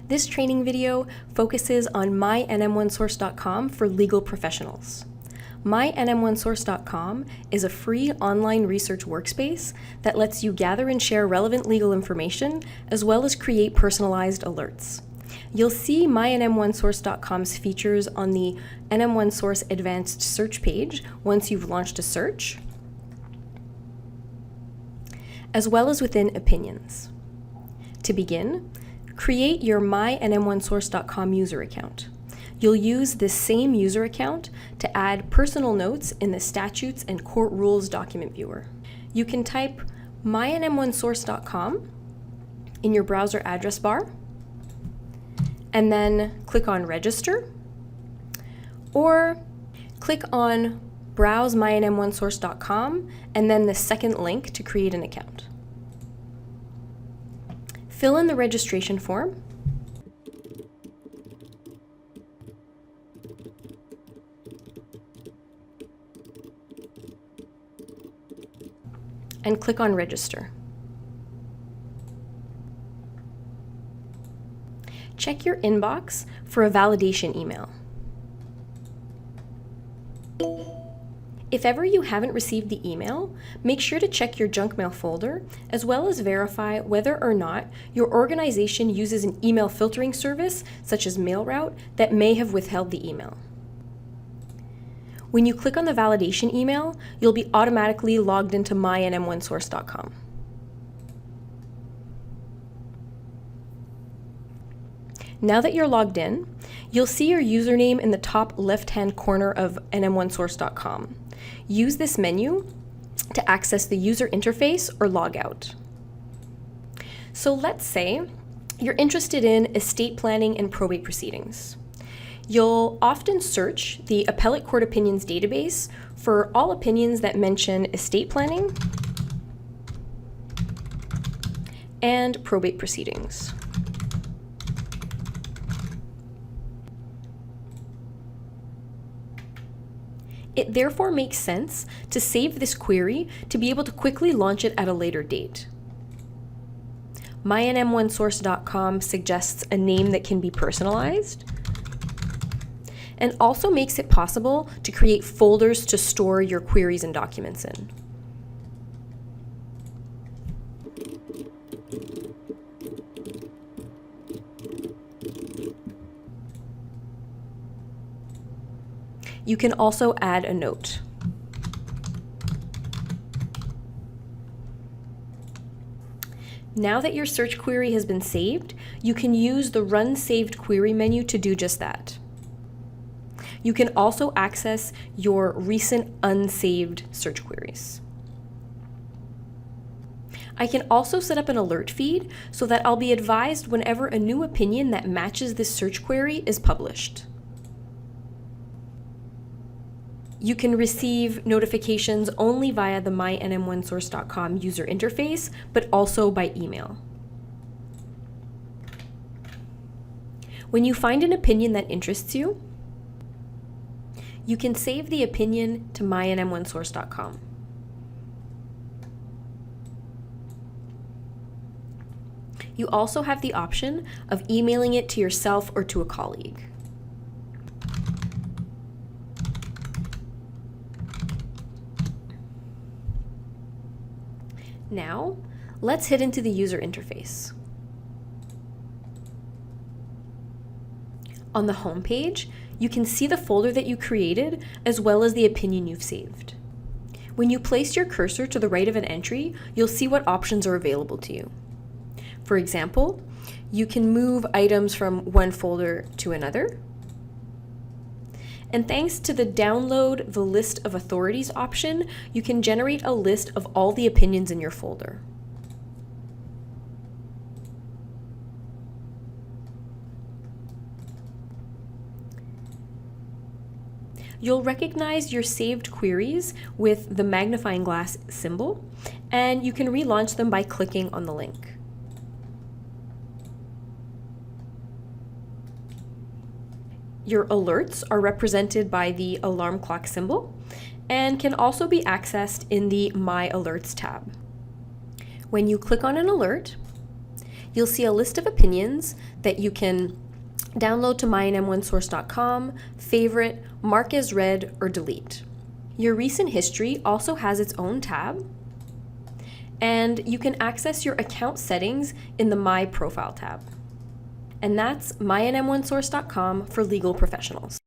This training video focuses on mynm1source.com for legal professionals. mynm1source.com is a free online research workspace that lets you gather and share relevant legal information as well as create personalized alerts. You'll see mynm1source.com's features on the NM1Source Advanced Search page once you've launched a search, as well as within Opinions. To begin, create your mynm1source.com user account. You'll use this same user account to add personal notes in the Statutes and Court Rules document viewer. You can type mynm1source.com in your browser address bar, and then click on Register, or click on Browse mynm1source.com and then the second link to create an account. Fill in the registration form, and click on Register. Check your inbox for a validation email. If ever you haven't received the email, make sure to check your junk mail folder, as well as verify whether or not your organization uses an email filtering service, such as MailRoute, that may have withheld the email. When you click on the validation email, you'll be automatically logged into mynm1source.com. Now that you're logged in, you'll see your username in the top left-hand corner of nm1source.com. Use this menu to access the user interface or log out. So let's say you're interested in estate planning and probate proceedings. You'll often search the Appellate Court Opinions database for all opinions that mention estate planning and probate proceedings. It therefore makes sense to save this query to be able to quickly launch it at a later date. mynm1source.com suggests a name that can be personalized and also makes it possible to create folders to store your queries and documents in. You can also add a note. Now that your search query has been saved, you can use the Run Saved Query menu to do just that. You can also access your recent unsaved search queries. I can also set up an alert feed so that I'll be advised whenever a new opinion that matches this search query is published. You can receive notifications only via the mynm1source.com user interface, but also by email. When you find an opinion that interests you, you can save the opinion to mynm1source.com. You also have the option of emailing it to yourself or to a colleague. Now, let's head into the user interface. On the home page, you can see the folder that you created as well as the opinion you've saved. When you place your cursor to the right of an entry, you'll see what options are available to you. For example, you can move items from one folder to another. And thanks to the Download the List of Authorities option, you can generate a list of all the opinions in your folder. You'll recognize your saved queries with the magnifying glass symbol, and you can relaunch them by clicking on the link. Your alerts are represented by the alarm clock symbol and can also be accessed in the My Alerts tab. When you click on an alert, you'll see a list of opinions that you can download to mynm1source.com, favorite, mark as read, or delete. Your recent history also has its own tab, and you can access your account settings in the My Profile tab. And that's mynm1source.com for legal professionals.